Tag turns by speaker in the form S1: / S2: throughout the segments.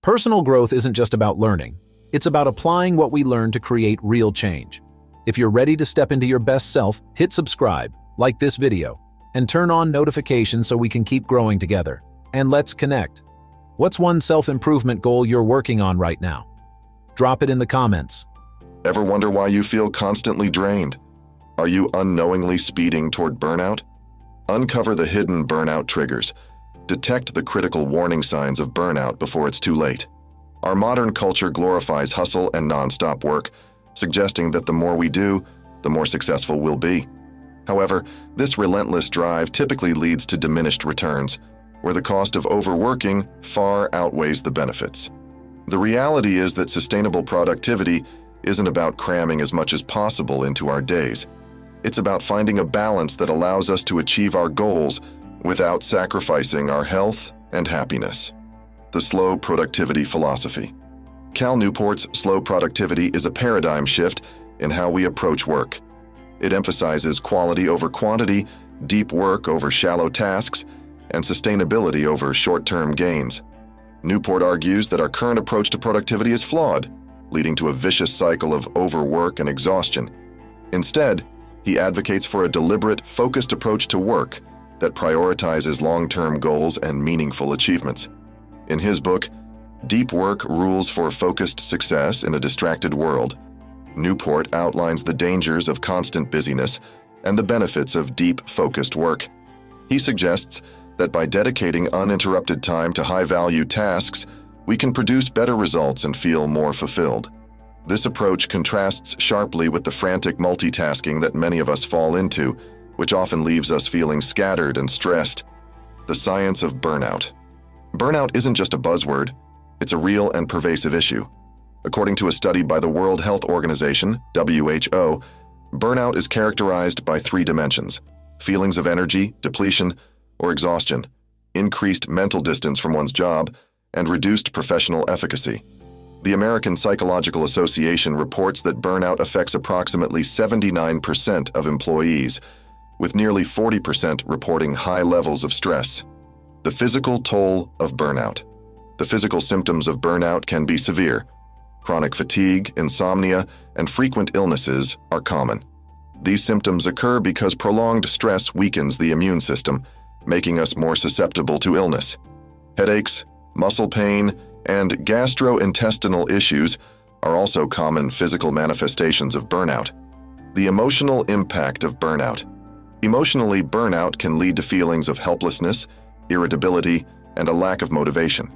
S1: Personal growth isn't just about learning. It's about applying what we learn to create real change. If you're ready to step into your best self, hit subscribe, like this video, and turn on notifications so we can keep growing together. And let's connect. What's one self-improvement goal you're working on right now? Drop it in the comments.
S2: Ever wonder why you feel constantly drained? Are you unknowingly speeding toward burnout? Uncover the hidden burnout triggers. Detect the critical warning signs of burnout before it's too late. Our modern culture glorifies hustle and non-stop work, suggesting that the more we do, the more successful we'll be. However, this relentless drive typically leads to diminished returns, where the cost of overworking far outweighs the benefits. The reality is that sustainable productivity isn't about cramming as much as possible into our days. It's about finding a balance that allows us to achieve our goals without sacrificing our health and happiness. The slow productivity philosophy. Cal Newport's slow productivity is a paradigm shift in how we approach work. It emphasizes quality over quantity, deep work over shallow tasks, and sustainability over short-term gains. Newport argues that our current approach to productivity is flawed, leading to a vicious cycle of overwork and exhaustion. Instead, he advocates for a deliberate, focused approach to work that prioritizes long-term goals and meaningful achievements. In his book, Deep Work: Rules for Focused Success in a Distracted World, Newport outlines the dangers of constant busyness and the benefits of deep, focused work. He suggests that by dedicating uninterrupted time to high-value tasks, we can produce better results and feel more fulfilled. This approach contrasts sharply with the frantic multitasking that many of us fall into, which often leaves us feeling scattered and stressed. The science of burnout. Burnout isn't just a buzzword, it's a real and pervasive issue. According to a study by the World Health Organization, WHO, burnout is characterized by three dimensions: feelings of energy, depletion, or exhaustion, increased mental distance from one's job, and reduced professional efficacy. The American Psychological Association reports that burnout affects approximately 79% of employees, with nearly 40% reporting high levels of stress. The physical toll of burnout. The physical symptoms of burnout can be severe. Chronic fatigue, insomnia, and frequent illnesses are common. These symptoms occur because prolonged stress weakens the immune system, making us more susceptible to illness. Headaches, muscle pain, and gastrointestinal issues are also common physical manifestations of burnout. The emotional impact of burnout. Emotionally, burnout can lead to feelings of helplessness, irritability, and a lack of motivation.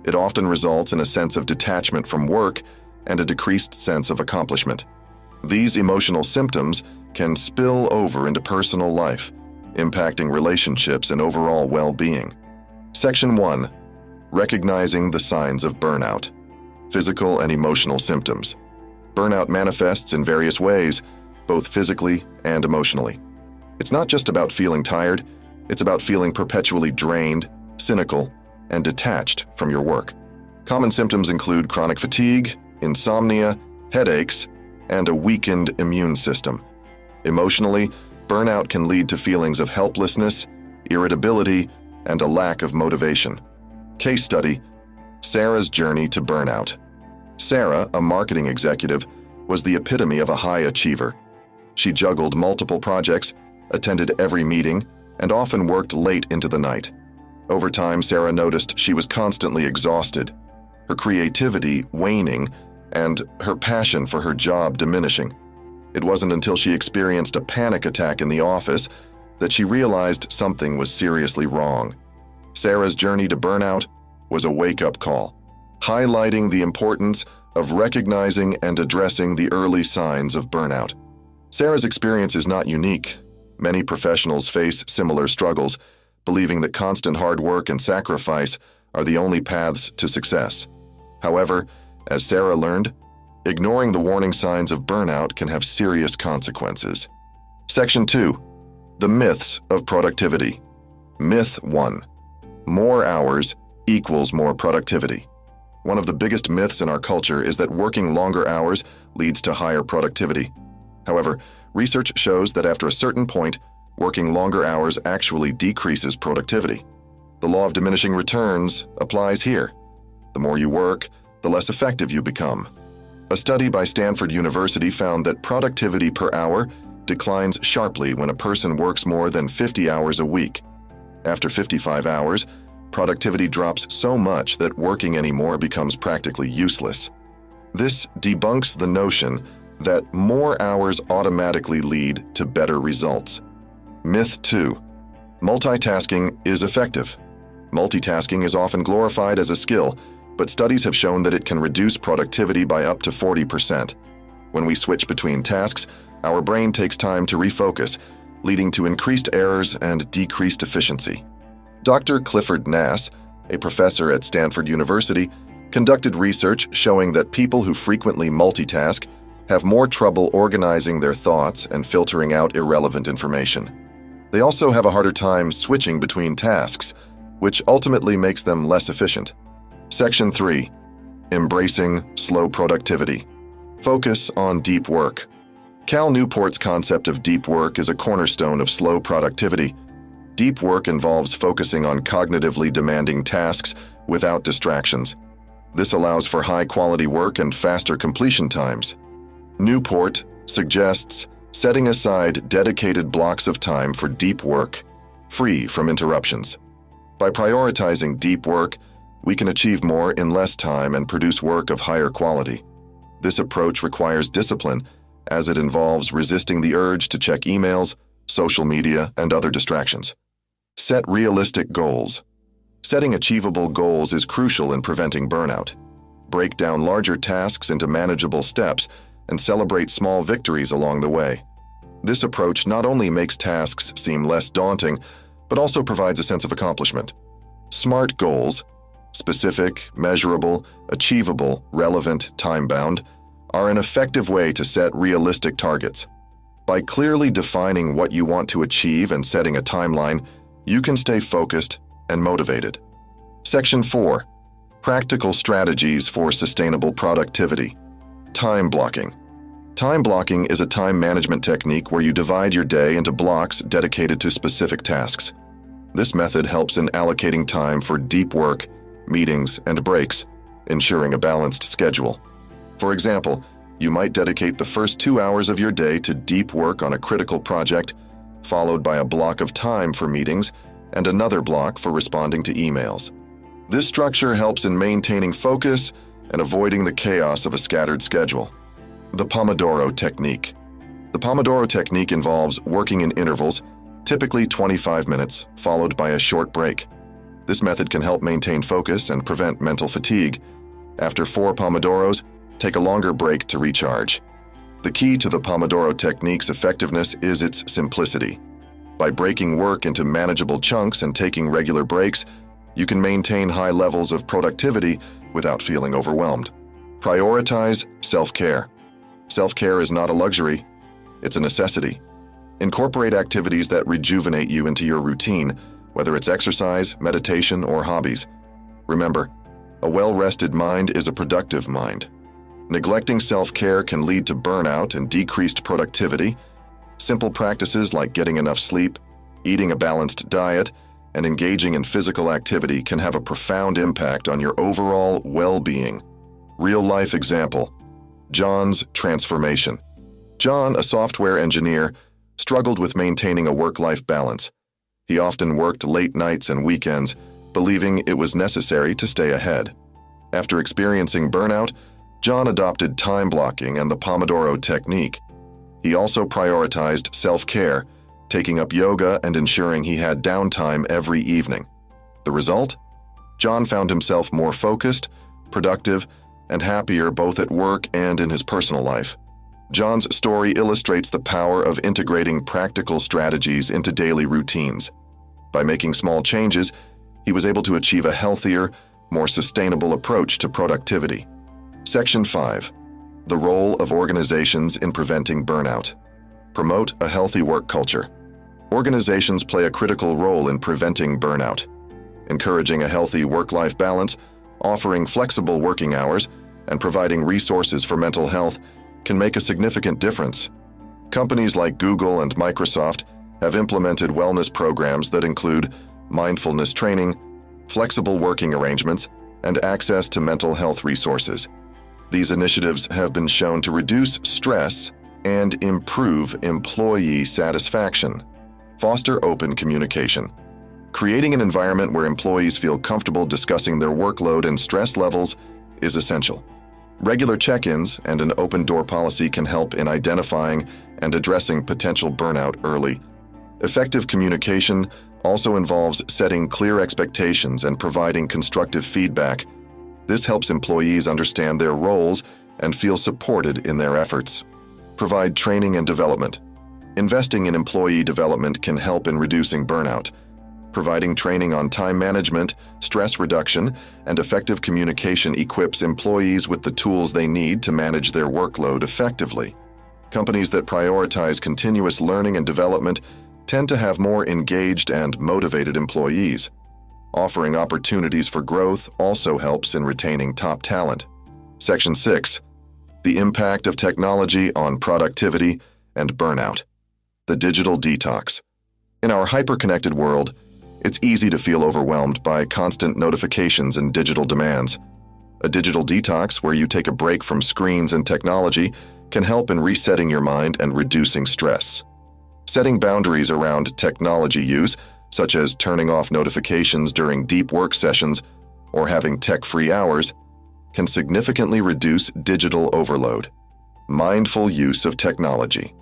S2: It often results in a sense of detachment from work and a decreased sense of accomplishment. These emotional symptoms can spill over into personal life, impacting relationships and overall well-being. Section 1. Recognizing the signs of burnout. Physical and emotional symptoms. Burnout manifests in various ways, both physically and emotionally. It's not just about feeling tired, it's about feeling perpetually drained, cynical, and detached from your work. Common symptoms include chronic fatigue, insomnia, headaches, and a weakened immune system. Emotionally, burnout can lead to feelings of helplessness, irritability, and a lack of motivation. Case study: Sarah's journey to burnout. Sarah, a marketing executive, was the epitome of a high achiever. She juggled multiple projects, attended every meeting, and often worked late into the night. Over time, Sarah noticed she was constantly exhausted, her creativity waning, and her passion for her job diminishing. It wasn't until she experienced a panic attack in the office that she realized something was seriously wrong. Sarah's journey to burnout was a wake-up call, highlighting the importance of recognizing and addressing the early signs of burnout. Sarah's experience is not unique. Many professionals face similar struggles, believing that constant hard work and sacrifice are the only paths to success. However, as Sarah learned, ignoring the warning signs of burnout can have serious consequences. Section 2. The myths of productivity. Myth 1. More hours equals more productivity. One of the biggest myths in our culture is that working longer hours leads to higher productivity. However, research shows that after a certain point, working longer hours actually decreases productivity. The law of diminishing returns applies here. The more you work, the less effective you become. A study by Stanford University found that productivity per hour declines sharply when a person works more than 50 hours a week. After 55 hours, productivity drops so much that working anymore becomes practically useless. This debunks the notion that more hours automatically lead to better results. Myth 2. Multitasking is effective. Multitasking is often glorified as a skill, but studies have shown that it can reduce productivity by up to 40%. When we switch between tasks, our brain takes time to refocus, leading to increased errors and decreased efficiency. Dr. Clifford Nass, a professor at Stanford University, conducted research showing that people who frequently multitask have more trouble organizing their thoughts and filtering out irrelevant information. They also have a harder time switching between tasks, which ultimately makes them less efficient. Section 3. Embracing slow productivity. Focus on deep work. Cal Newport's concept of deep work is a cornerstone of slow productivity. Deep work involves focusing on cognitively demanding tasks without distractions. This allows for high-quality work and faster completion times. Newport suggests setting aside dedicated blocks of time for deep work, free from interruptions. By prioritizing deep work, we can achieve more in less time and produce work of higher quality. This approach requires discipline, as it involves resisting the urge to check emails, social media, and other distractions. Set realistic goals. Setting achievable goals is crucial in preventing burnout. Break down larger tasks into manageable steps and celebrate small victories along the way. This approach not only makes tasks seem less daunting, but also provides a sense of accomplishment. SMART goals, specific, measurable, achievable, relevant, time-bound, are an effective way to set realistic targets. By clearly defining what you want to achieve and setting a timeline, you can stay focused and motivated. Section 4. Practical strategies for sustainable productivity. Time blocking. Time blocking is a time management technique where you divide your day into blocks dedicated to specific tasks. This method helps in allocating time for deep work, meetings, and breaks, ensuring a balanced schedule. For example, you might dedicate the first 2 hours of your day to deep work on a critical project, followed by a block of time for meetings and another block for responding to emails. This structure helps in maintaining focus and avoiding the chaos of a scattered schedule. The Pomodoro Technique. The Pomodoro Technique involves working in intervals, typically 25 minutes, followed by a short break. This method can help maintain focus and prevent mental fatigue. After 4 Pomodoros, take a longer break to recharge. The key to the Pomodoro Technique's effectiveness is its simplicity. By breaking work into manageable chunks and taking regular breaks, you can maintain high levels of productivity without feeling overwhelmed. Prioritize self-care. Self-care is not a luxury, it's a necessity. Incorporate activities that rejuvenate you into your routine, whether it's exercise, meditation, or hobbies. Remember, a well-rested mind is a productive mind. Neglecting self-care can lead to burnout and decreased productivity. Simple practices like getting enough sleep, eating a balanced diet, and engaging in physical activity can have a profound impact on your overall well-being. Real-life example: John's transformation. John, a software engineer, struggled with maintaining a work-life balance. He often worked late nights and weekends, believing it was necessary to stay ahead. After experiencing burnout, John adopted time blocking and the Pomodoro Technique. He also prioritized self-care, taking up yoga and ensuring he had downtime every evening. The result? John found himself more focused, productive, and happier both at work and in his personal life. John's story illustrates the power of integrating practical strategies into daily routines. By making small changes, he was able to achieve a healthier, more sustainable approach to productivity. Section 5. The role of organizations in preventing burnout. Promote a healthy work culture. Organizations play a critical role in preventing burnout. Encouraging a healthy work-life balance, offering flexible working hours, and providing resources for mental health can make a significant difference. Companies like Google and Microsoft have implemented wellness programs that include mindfulness training, flexible working arrangements, and access to mental health resources. These initiatives have been shown to reduce stress and improve employee satisfaction. Foster open communication. Creating an environment where employees feel comfortable discussing their workload and stress levels is essential. Regular check-ins and an open-door policy can help in identifying and addressing potential burnout early. Effective communication also involves setting clear expectations and providing constructive feedback. This helps employees understand their roles and feel supported in their efforts. Provide training and development. Investing in employee development can help in reducing burnout. Providing training on time management, stress reduction, and effective communication equips employees with the tools they need to manage their workload effectively. Companies that prioritize continuous learning and development tend to have more engaged and motivated employees. Offering opportunities for growth also helps in retaining top talent. Section 6. The impact of technology on productivity and burnout. The digital detox. In our hyper-connected world, it's easy to feel overwhelmed by constant notifications and digital demands. A digital detox where you take a break from screens and technology can help in resetting your mind and reducing stress. Setting boundaries around technology use, such as turning off notifications during deep work sessions or having tech-free hours, can significantly reduce digital overload. Mindful use of technology.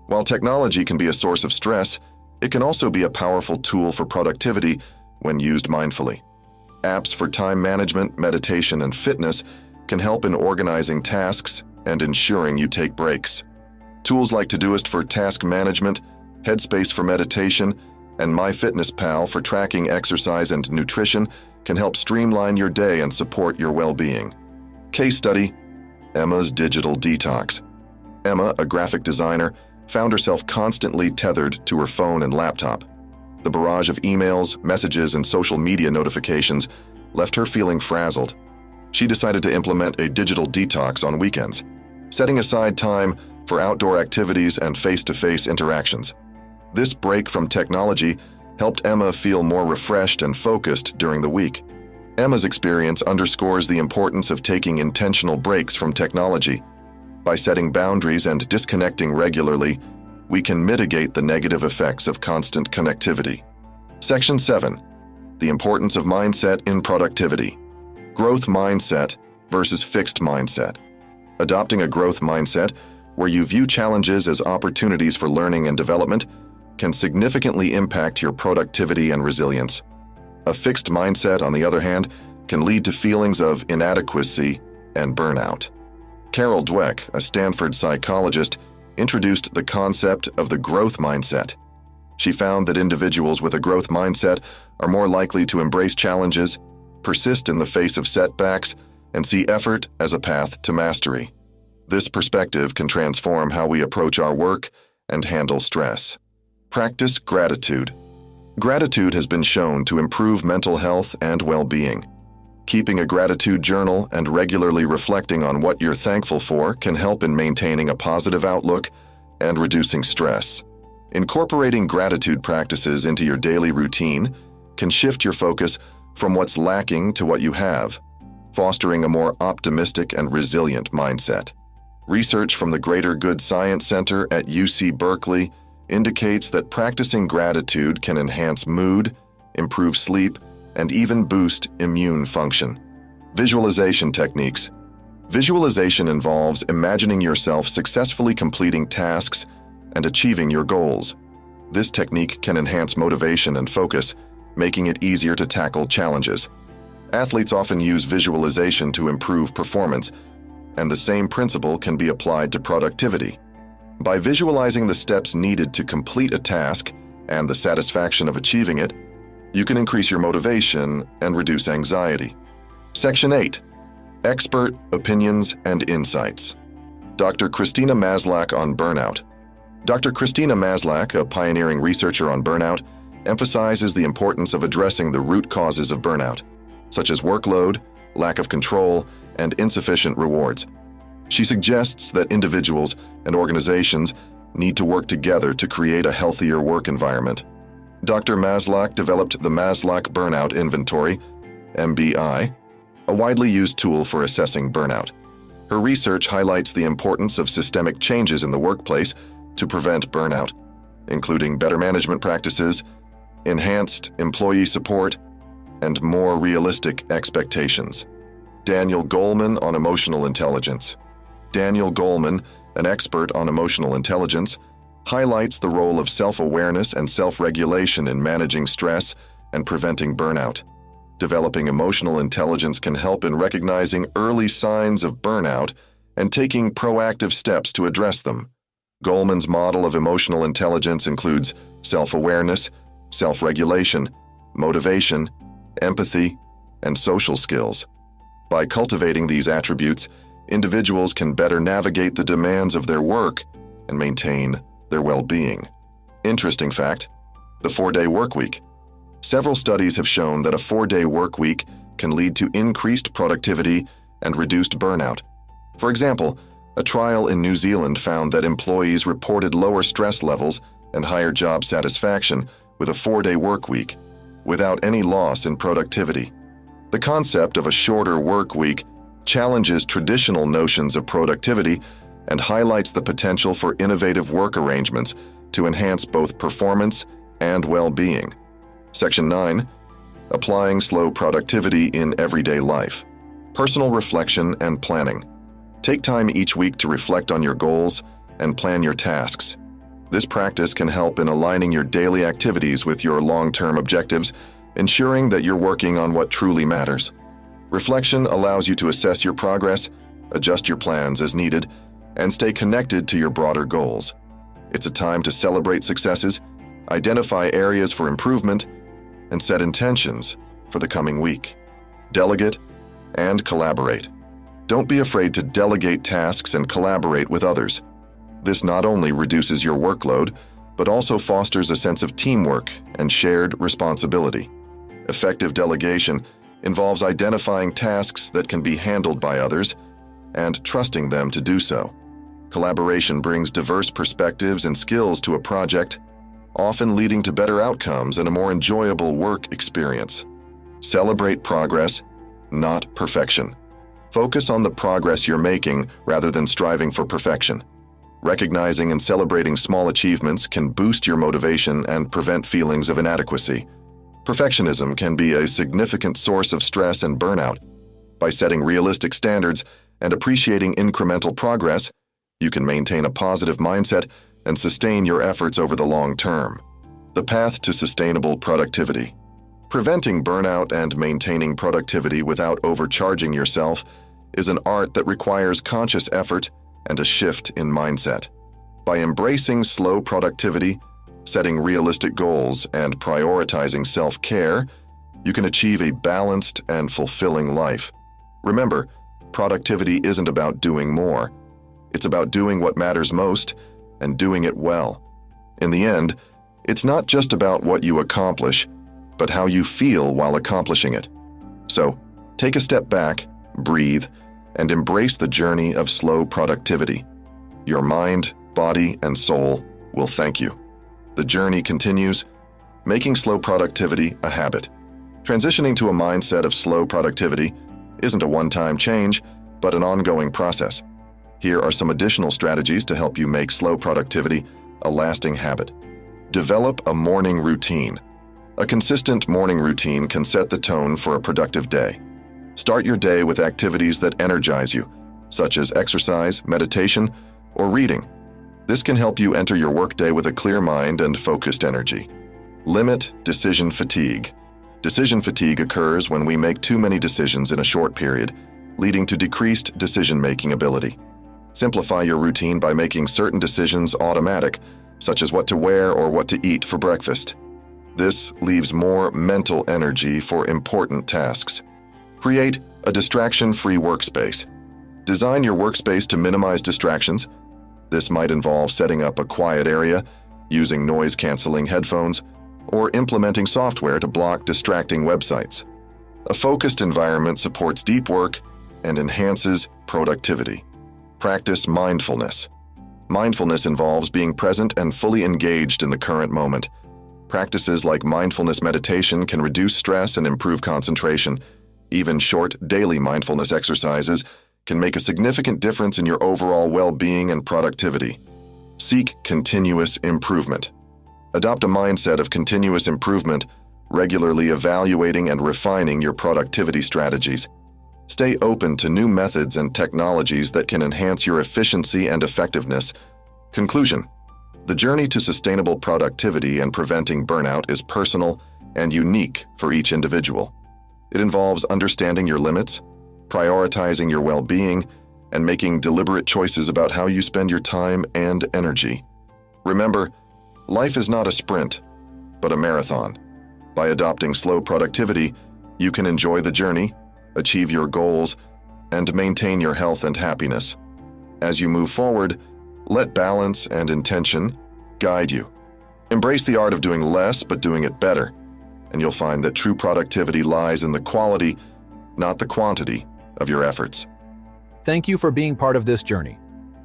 S2: While technology can be a source of stress, it can also be a powerful tool for productivity when used mindfully. Apps for time management, meditation, and fitness can help in organizing tasks and ensuring you take breaks. Tools like Todoist for task management, Headspace for meditation, and MyFitnessPal for tracking exercise and nutrition can help streamline your day and support your well-being. Case study: Emma's digital detox. Emma, a graphic designer, found herself constantly tethered to her phone and laptop. The barrage of emails, messages, and social media notifications left her feeling frazzled. She decided to implement a digital detox on weekends, setting aside time for outdoor activities and face-to-face interactions. This break from technology helped Emma feel more refreshed and focused during the week. Emma's experience underscores the importance of taking intentional breaks from technology. By setting boundaries and disconnecting regularly, we can mitigate the negative effects of constant connectivity. Section 7. The importance of mindset in productivity. Growth mindset versus fixed mindset. Adopting a growth mindset, where you view challenges as opportunities for learning and development, can significantly impact your productivity and resilience. A fixed mindset, on the other hand, can lead to feelings of inadequacy and burnout. Carol Dweck, a Stanford psychologist, introduced the concept of the growth mindset. She found that individuals with a growth mindset are more likely to embrace challenges, persist in the face of setbacks, and see effort as a path to mastery. This perspective can transform how we approach our work and handle stress. Practice gratitude. Gratitude has been shown to improve mental health and well-being. Keeping a gratitude journal and regularly reflecting on what you're thankful for can help in maintaining a positive outlook and reducing stress. Incorporating gratitude practices into your daily routine can shift your focus from what's lacking to what you have, fostering a more optimistic and resilient mindset. Research from the Greater Good Science Center at UC Berkeley indicates that practicing gratitude can enhance mood, improve sleep, and even boost immune function. Visualization techniques. Visualization involves imagining yourself successfully completing tasks and achieving your goals. This technique can enhance motivation and focus, making it easier to tackle challenges. Athletes often use visualization to improve performance, and the same principle can be applied to productivity. By visualizing the steps needed to complete a task and the satisfaction of achieving it, you can increase your motivation and reduce anxiety. Section 8. Expert Opinions and Insights. Dr. Christina Maslach on burnout. Dr. Christina Maslach, a pioneering researcher on burnout, emphasizes the importance of addressing the root causes of burnout, such as workload, lack of control, and insufficient rewards. She suggests that individuals and organizations need to work together to create a healthier work environment. Dr. Maslach developed the Maslach Burnout Inventory, MBI, a widely used tool for assessing burnout. Her research highlights the importance of systemic changes in the workplace to prevent burnout, including better management practices, enhanced employee support, and more realistic expectations. Daniel Goleman on emotional intelligence. Daniel Goleman, an expert on emotional intelligence, highlights the role of self-awareness and self-regulation in managing stress and preventing burnout. Developing emotional intelligence can help in recognizing early signs of burnout and taking proactive steps to address them. Goleman's model of emotional intelligence includes self-awareness, self-regulation, motivation, empathy, and social skills. By cultivating these attributes, individuals can better navigate the demands of their work and maintain their well-being. Interesting fact: the 4-day workweek. Several studies have shown that a 4-day workweek can lead to increased productivity and reduced burnout. For example, a trial in New Zealand found that employees reported lower stress levels and higher job satisfaction with a 4-day workweek, without any loss in productivity. The concept of a shorter work week challenges traditional notions of productivity and highlights the potential for innovative work arrangements to enhance both performance and well-being. Section 9. Applying slow productivity in everyday life. Personal reflection and planning. Take time each week to reflect on your goals and plan your tasks. This practice can help in aligning your daily activities with your long-term objectives, ensuring that you're working on what truly matters. Reflection allows you to assess your progress, adjust your plans as needed, and stay connected to your broader goals. It's a time to celebrate successes, identify areas for improvement, and set intentions for the coming week. Delegate and collaborate. Don't be afraid to delegate tasks and collaborate with others. This not only reduces your workload, but also fosters a sense of teamwork and shared responsibility. Effective delegation involves identifying tasks that can be handled by others and trusting them to do so. Collaboration brings diverse perspectives and skills to a project, often leading to better outcomes and a more enjoyable work experience. Celebrate progress, not perfection. Focus on the progress you're making rather than striving for perfection. Recognizing and celebrating small achievements can boost your motivation and prevent feelings of inadequacy. Perfectionism can be a significant source of stress and burnout. By setting realistic standards and appreciating incremental progress, you can maintain a positive mindset and sustain your efforts over the long term. The path to sustainable productivity. Preventing burnout and maintaining productivity without overcharging yourself is an art that requires conscious effort and a shift in mindset. By embracing slow productivity, setting realistic goals, and prioritizing self-care, you can achieve a balanced and fulfilling life. Remember, productivity isn't about doing more. It's about doing what matters most and doing it well. In the end, it's not just about what you accomplish, but how you feel while accomplishing it. So, take a step back, breathe, and embrace the journey of slow productivity. Your mind, body, and soul will thank you. The journey continues, making slow productivity a habit. Transitioning to a mindset of slow productivity isn't a one-time change, but an ongoing process. Here are some additional strategies to help you make slow productivity a lasting habit. Develop a morning routine. A consistent morning routine can set the tone for a productive day. Start your day with activities that energize you, such as exercise, meditation, or reading. This can help you enter your workday with a clear mind and focused energy. Limit decision fatigue. Decision fatigue occurs when we make too many decisions in a short period, leading to decreased decision-making ability. Simplify your routine by making certain decisions automatic, such as what to wear or what to eat for breakfast. This leaves more mental energy for important tasks. Create a distraction-free workspace. Design your workspace to minimize distractions. This might involve setting up a quiet area, using noise-canceling headphones, or implementing software to block distracting websites. A focused environment supports deep work and enhances productivity. Practice mindfulness. Mindfulness involves being present and fully engaged in the current moment. Practices like mindfulness meditation can reduce stress and improve concentration, Even short, daily mindfulness exercises can make a significant difference in your overall well-being and productivity. Seek continuous improvement. Adopt a mindset of continuous improvement, regularly evaluating and refining your productivity strategies. Stay open to new methods and technologies that can enhance your efficiency and effectiveness. Conclusion: the journey to sustainable productivity and preventing burnout is personal and unique for each individual. It involves understanding your limits, prioritizing your well-being, and making deliberate choices about how you spend your time and energy. Remember, life is not a sprint, but a marathon. By adopting slow productivity, you can enjoy the journey, achieve your goals, and maintain your health and happiness. As you move forward, let balance and intention guide you. Embrace the art of doing less but doing it better, and you'll find that true productivity lies in the quality, not the quantity, of your efforts.
S1: Thank you for being part of this journey.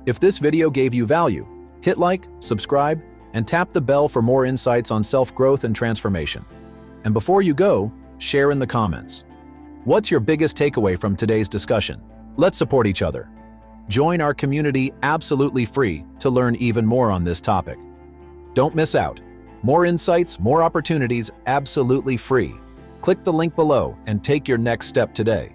S1: If this video gave you value, hit like, subscribe, and tap the bell for more insights on self-growth and transformation. And before you go, share in the comments. What's your biggest takeaway from today's discussion? Let's support each other. Join our community absolutely free to learn even more on this topic. Don't miss out. More insights, more opportunities, absolutely free. Click the link below and take your next step today.